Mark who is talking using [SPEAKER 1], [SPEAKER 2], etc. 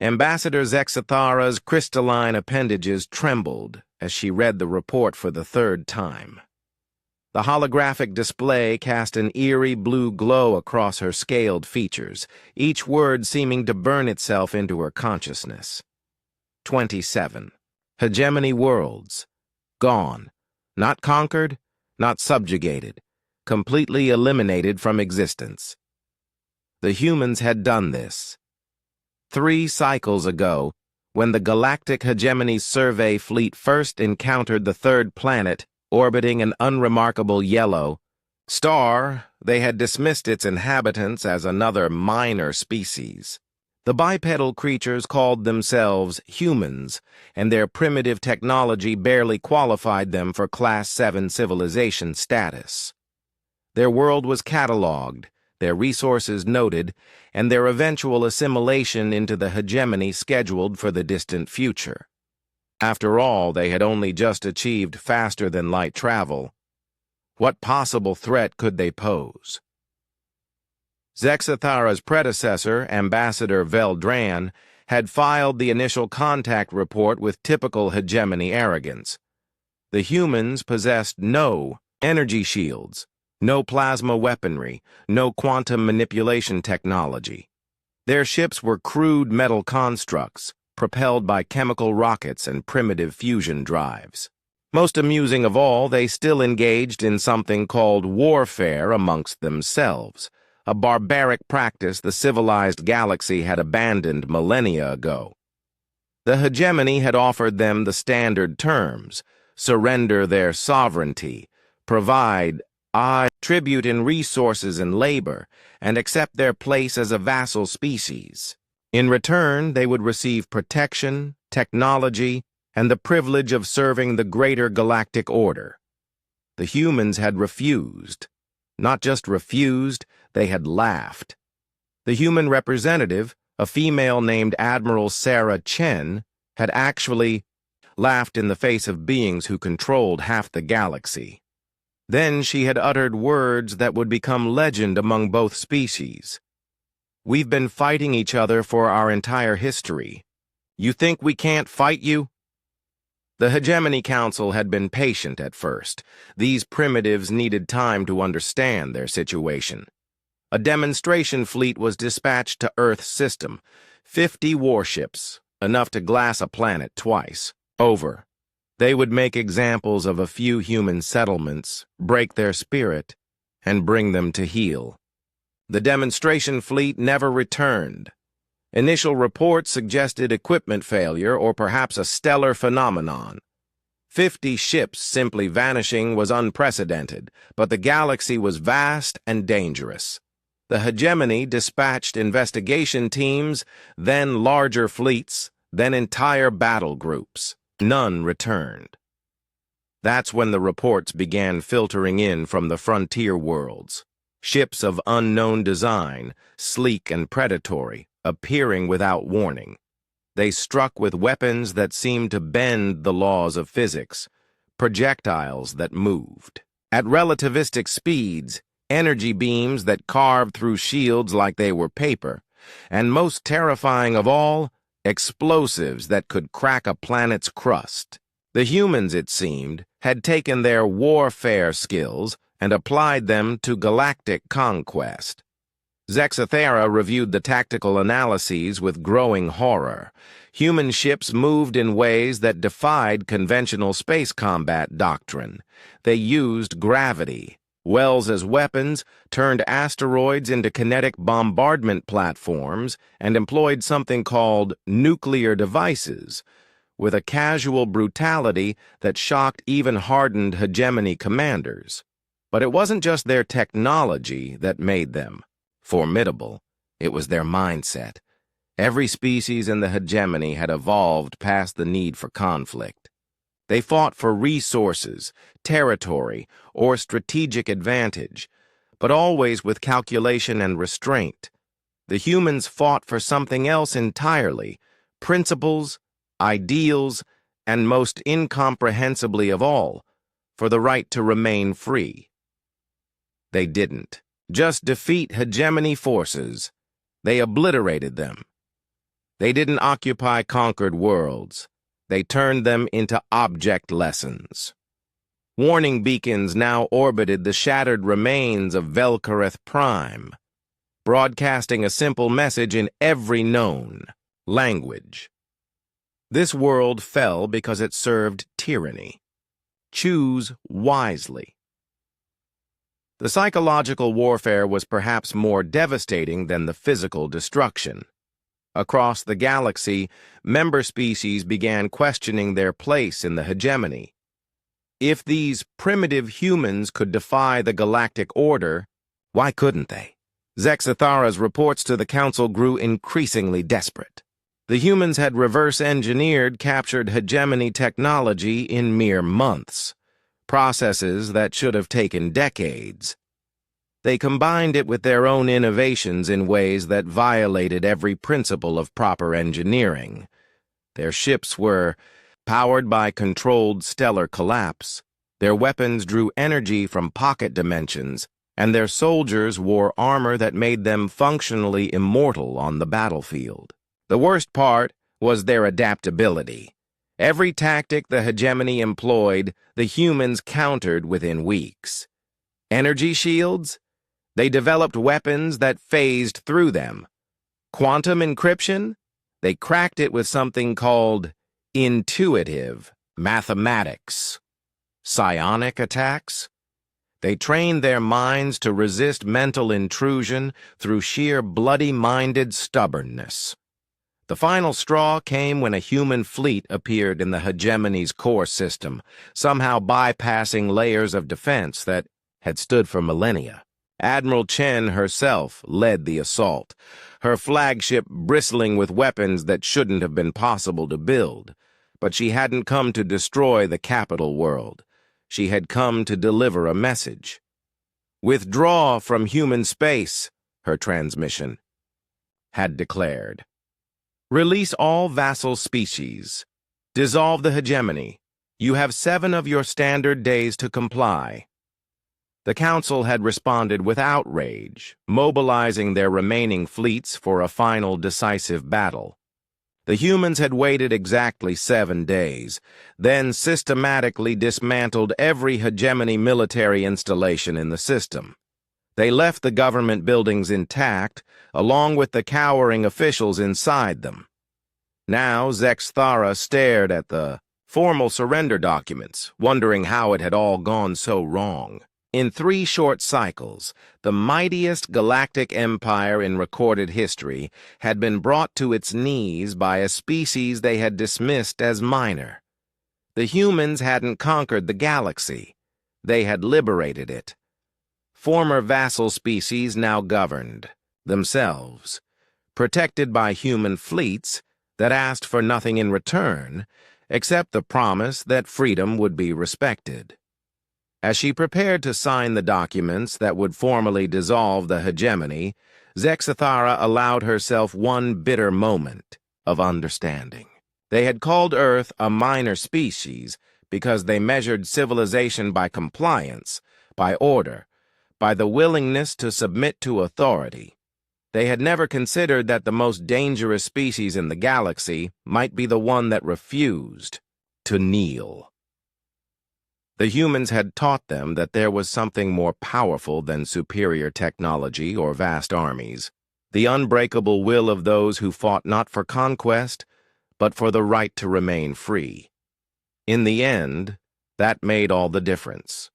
[SPEAKER 1] Ambassador Zexathara's crystalline appendages trembled as she read the report for the third time. The holographic display cast an eerie blue glow across her scaled features, each word seeming to burn itself into her consciousness. 27. Hegemony worlds. Gone. Not conquered, not subjugated. Completely eliminated from existence. The humans had done this. 3 cycles ago, when the Galactic Hegemony Survey Fleet first encountered the third planet, orbiting an unremarkable yellow star, they had dismissed its inhabitants as another minor species. The bipedal creatures called themselves humans, and their primitive technology barely qualified them for Class 7 civilization status. Their world was catalogued, their resources noted, and their eventual assimilation into the hegemony scheduled for the distant future. After all, they had only just achieved faster-than-light travel. What possible threat could they pose? Zexathara's predecessor, Ambassador Veldran, had filed the initial contact report with typical hegemony arrogance. The humans possessed no energy shields, no plasma weaponry, no quantum manipulation technology. Their ships were crude metal constructs, propelled by chemical rockets and primitive fusion drives. Most amusing of all, they still engaged in something called warfare amongst themselves, a barbaric practice the civilized galaxy had abandoned millennia ago. The hegemony had offered them the standard terms: surrender their sovereignty, provide tribute in resources and labor, and accept their place as a vassal species. In return, they would receive protection, technology, and the privilege of serving the greater galactic order. The humans had refused. Not just refused, they had laughed. The human representative, a female named Admiral Sarah Chen, had actually laughed in the face of beings who controlled half the galaxy. Then she had uttered words that would become legend among both species. "We've been fighting each other for our entire history. You think we can't fight you?" The Hegemony Council had been patient at first. These primitives needed time to understand their situation. A demonstration fleet was dispatched to Earth's system. 50 warships, enough to glass a planet twice. Over. They would make examples of a few human settlements, break their spirit, and bring them to heel. The demonstration fleet never returned. Initial reports suggested equipment failure or perhaps a stellar phenomenon. 50 ships simply vanishing was unprecedented, but the galaxy was vast and dangerous. The hegemony dispatched investigation teams, then larger fleets, then entire battle groups. None returned. That's when the reports began filtering in from the frontier worlds. Ships of unknown design, sleek and predatory, appearing without warning. They struck with weapons that seemed to bend the laws of physics, projectiles that moved. At relativistic speeds, energy beams that carved through shields like they were paper, and most terrifying of all, explosives that could crack a planet's crust. The humans, it seemed, had taken their warfare skills and applied them to galactic conquest. Zexathara reviewed the tactical analyses with growing horror. Human ships moved in ways that defied conventional space combat doctrine. They used gravity, wells as weapons, turned asteroids into kinetic bombardment platforms, and employed something called nuclear devices, with a casual brutality that shocked even hardened hegemony commanders. But it wasn't just their technology that made them formidable. It was their mindset. Every species in the hegemony had evolved past the need for conflict. They fought for resources, territory, or strategic advantage, but always with calculation and restraint. The humans fought for something else entirely: principles, ideals, and most incomprehensibly of all, for the right to remain free. They didn't just defeat hegemony forces. They obliterated them. They didn't occupy conquered worlds. They turned them into object lessons. Warning beacons now orbited the shattered remains of Velkareth Prime, broadcasting a simple message in every known language. This world fell because it served tyranny. Choose wisely. The psychological warfare was perhaps more devastating than the physical destruction. Across the galaxy, member species began questioning their place in the hegemony. If these primitive humans could defy the galactic order, why couldn't they? Zexathara's reports to the Council grew increasingly desperate. The humans had reverse-engineered captured hegemony technology in mere months, processes that should have taken decades. They combined it with their own innovations in ways that violated every principle of proper engineering. Their ships were powered by controlled stellar collapse, their weapons drew energy from pocket dimensions, and their soldiers wore armor that made them functionally immortal on the battlefield. The worst part was their adaptability. Every tactic the hegemony employed, the humans countered within weeks. Energy shields? They developed weapons that phased through them. Quantum encryption? They cracked it with something called intuitive mathematics. Psionic attacks? They trained their minds to resist mental intrusion through sheer bloody-minded stubbornness. The final straw came when a human fleet appeared in the hegemony's core system, somehow bypassing layers of defense that had stood for millennia. Admiral Chen herself led the assault, her flagship bristling with weapons that shouldn't have been possible to build. But she hadn't come to destroy the capital world. She had come to deliver a message. Withdraw from human space, her transmission had declared. Release all vassal species. Dissolve the hegemony. You have 7 of your standard days to comply. The Council had responded with outrage, mobilizing their remaining fleets for a final decisive battle. The humans had waited exactly 7 days, then systematically dismantled every hegemony military installation in the system. They left the government buildings intact, along with the cowering officials inside them. Now Zexthara stared at the formal surrender documents, wondering how it had all gone so wrong. In 3 short cycles, the mightiest galactic empire in recorded history had been brought to its knees by a species they had dismissed as minor. The humans hadn't conquered the galaxy. They had liberated it. Former vassal species now governed themselves, protected by human fleets that asked for nothing in return except the promise that freedom would be respected. As she prepared to sign the documents that would formally dissolve the hegemony, Zexathara allowed herself one bitter moment of understanding. They had called Earth a minor species because they measured civilization by compliance, by order, by the willingness to submit to authority. They had never considered that the most dangerous species in the galaxy might be the one that refused to kneel. The humans had taught them that there was something more powerful than superior technology or vast armies, the unbreakable will of those who fought not for conquest, but for the right to remain free. In the end, that made all the difference.